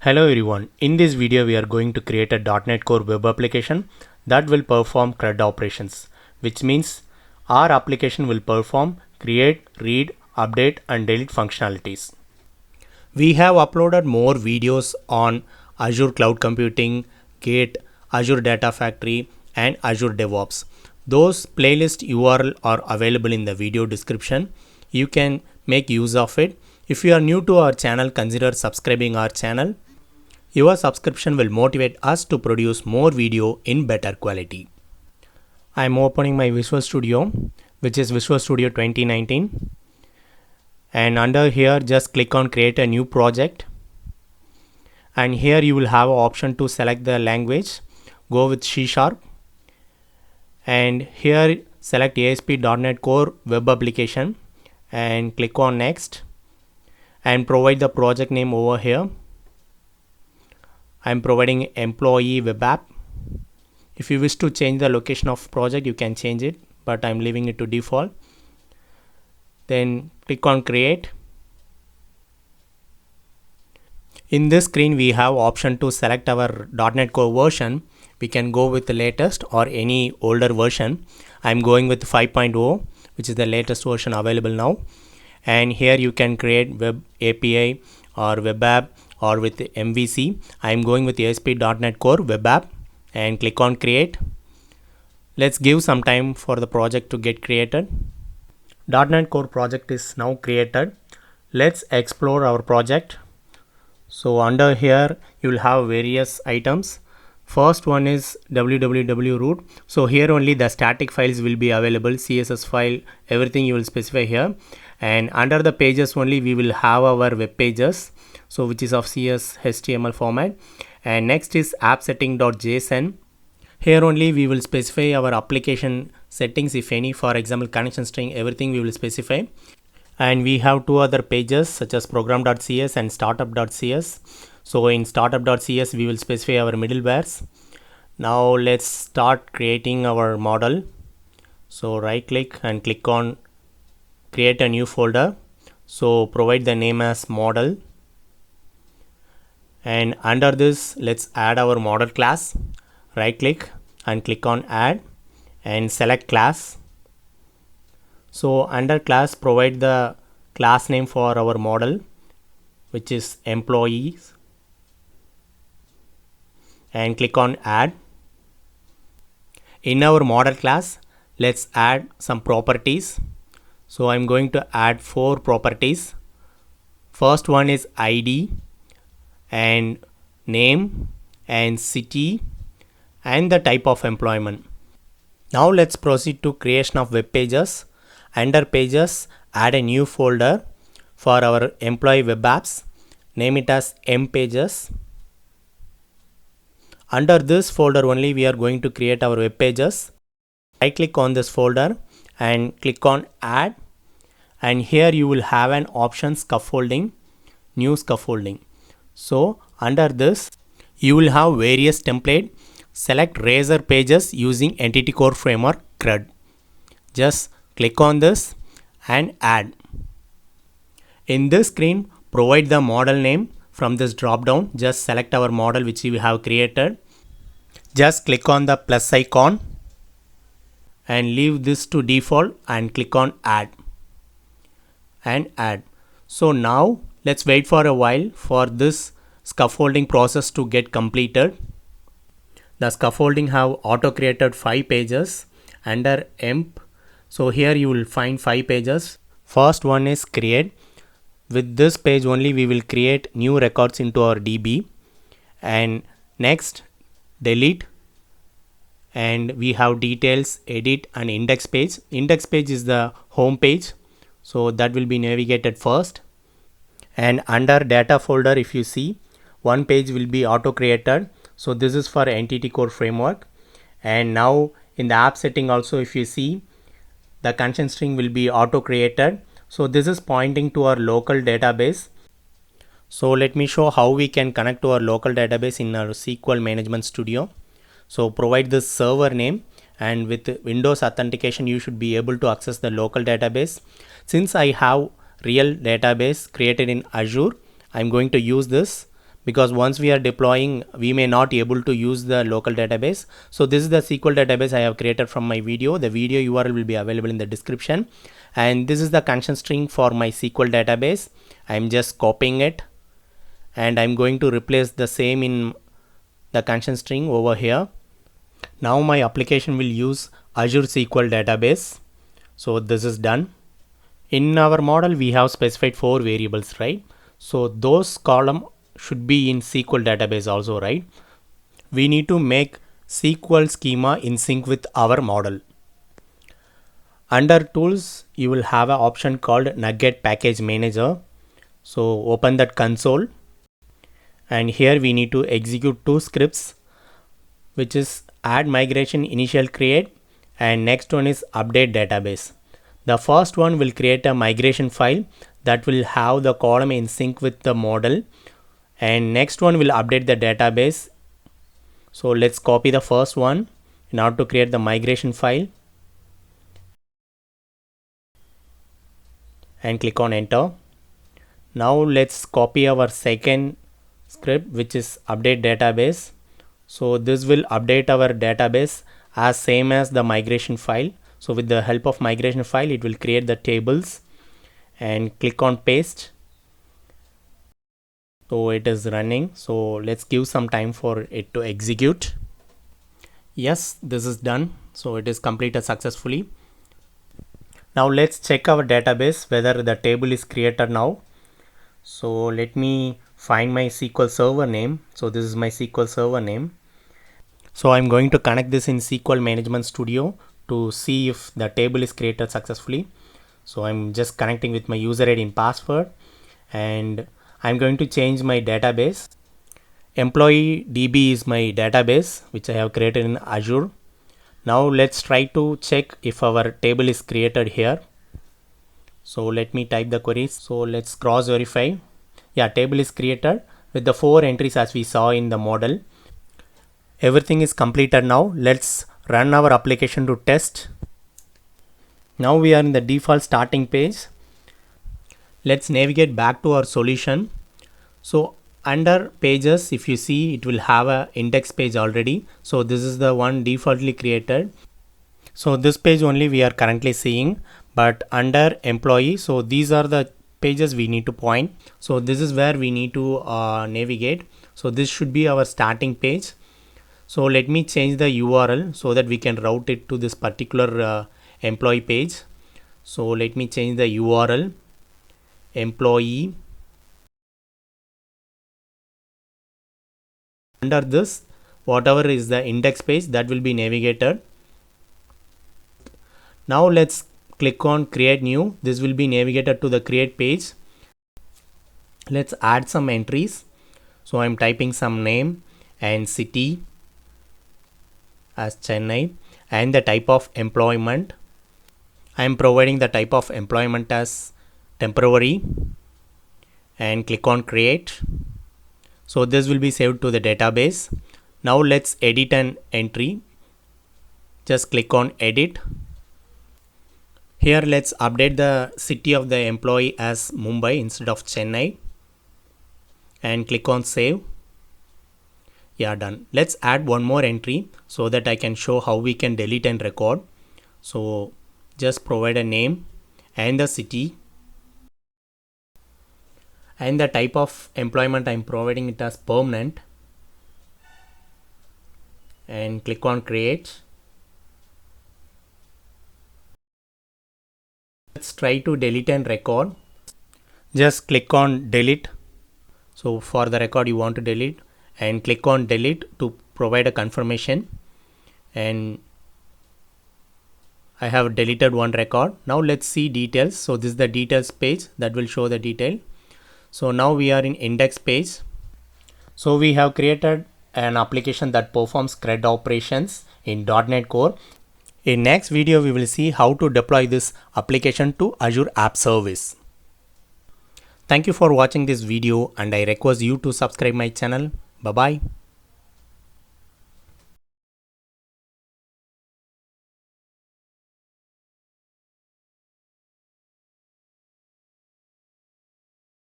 Hello everyone, in this video we are going to create a .NET Core web application that will perform CRUD operations, which means our application will perform create, read, update and delete functionalities. We have uploaded more videos on Azure Cloud Computing, Git, Azure Data Factory and Azure DevOps. Those playlist URL are available in the video description. You can make use of it. If you are new to our channel, consider subscribing our channel. Your subscription will motivate us to produce more video in better quality. I am opening my Visual Studio, which is Visual Studio 2019. And under here, just click on create a new project. And here you will have an option to select the language. Go with C#. And here select ASP.NET Core Web Application and click on next. And provide the project name over here. I am providing employee web app. If you wish to change the location of project, you can change it, but I am leaving it to default. Then click on create. In this screen, we have option to select our .NET Core version. We can go with the latest or any older version. I am going with 5.0, which is the latest version available now. And here you can create web API or web app or with MVC. I am going with ASP.NET Core web app and click on create. Let's give some time for the project to get created. .NET Core project is now created. Let's explore our project. So under here you will have various items. First one is www root. So here only the static files will be available, CSS file, everything you will specify here. And under the pages only we will have our web pages, so which is of CS HTML format. And next is app setting.json. Here only we will specify our application settings, if any, for example connection string, everything we will specify. And we have two other pages such as program.cs and startup.cs. So in startup.cs we will specify our middlewares. Now let's start creating our model. So right click and click on create a new folder. So provide the name as model. And under this, let's add our model class. Right click and click on add and select class. So under class, provide the class name for our model, which is employees, and click on add. In our model class, let's add some properties. So I'm going to add 4 properties. First one is ID and name and city and the type of employment. Now let's proceed to creation of web pages. Under pages, add a new folder for our employee web apps. Name it as mpages. Under this folder only we are going to create our web pages. Right click on this folder and click on add. And here you will have an option scaffolding, new scaffolding. So under this you will have various template. Select Razor pages using Entity Core Framework CRUD. Just click on this and add. In this screen, provide the model name from this drop down. Just select our model which we have created. Just click on the plus icon and leave this to default and click on add and add. So now let's wait for a while for this scaffolding process to get completed. The scaffolding have auto created 5 pages under emp. So here you will find 5 pages. First one is create. With this page only we will create new records into our DB. And next delete. And we have details, edit and index page. Index page is the home page. So that will be navigated first. And under data folder, if you see, one page will be auto created. So this is for Entity Core Framework. And now in the app setting also, if you see, the connection string will be auto created. So this is pointing to our local database. So let me show how we can connect to our local database in our SQL Management Studio. So provide this server name, and with Windows authentication you should be able to access the local database. Since I have real database created in Azure, I'm going to use this because once we are deploying, we may not be able to use the local database. So this is the SQL database I have created from my video. The video URL will be available in the description, and this is the connection string for my SQL database. I'm just copying it, and I'm going to replace the same in the connection string over here. Now my application will use Azure SQL database. So this is done. In our model, we have specified 4 variables, right? So those column should be in SQL database also, right? We need to make SQL schema in sync with our model. Under tools, you will have an option called Nugget Package Manager. So open that console, and here we need to execute 2 scripts, which is add migration initial create, and next one is update database. The first one will create a migration file that will have the column in sync with the model, and next one will update the database. So let's copy the first one in order to create the migration file, and click on enter. Now let's copy our second script, which is update database. So this will update our database as same as the migration file. So with the help of migration file, it will create the tables, and click on paste. So it is running. So let's give some time for it to execute. Yes, this is done. So it is completed successfully. Now let's check our database whether the table is created now. So let me find my SQL server name. So this is my SQL server name. So I'm going to connect this in SQL Management Studio to see if the table is created successfully. So I'm just connecting with my user ID and password, and I'm going to change my database. Employee DB is my database which I have created in Azure. Now let's try to check if our table is created here. So let me type the queries. So let's cross verify. Yeah, table is created with the 4 entries as we saw in the model. Everything is completed now. Let's run our application to test. Now we are in the default starting page. Let's navigate back to our solution. So under pages, if you see, it will have a index page already. So this is the one defaultly created. So this page only we are currently seeing, but under employee, so these are the pages we need to point. So this is where we need to navigate. So this should be our starting page. So let me change the URL so that we can route it to this particular employee page. So let me change the URL employee. Under this, whatever is the index page, that will be navigated. Now let's click on create new. This will be navigated to the create page. Let's add some entries. So I'm typing some name and city as Chennai, and the type of employment. I am providing the type of employment as temporary, and click on create. So this will be saved to the database. Now let's edit an entry. Just click on edit. Here let's update the city of the employee as Mumbai instead of Chennai, and click on save. Yeah, done. Let's add one more entry so that I can show how we can delete and record. So just provide a name and the city, and the type of employment I'm providing it as permanent, and click on create. Let's try to delete and record. Just click on delete. So for the record you want to delete, and click on delete to provide a confirmation, and I have deleted one record. Now let's see details. So this is the details page that will show the detail. So now we are in index page. So we have created an application that performs CRUD operations in .NET Core. In next video we will see how to deploy this application to Azure App Service. Thank you for watching this video, and I request you to subscribe my channel. Bye bye.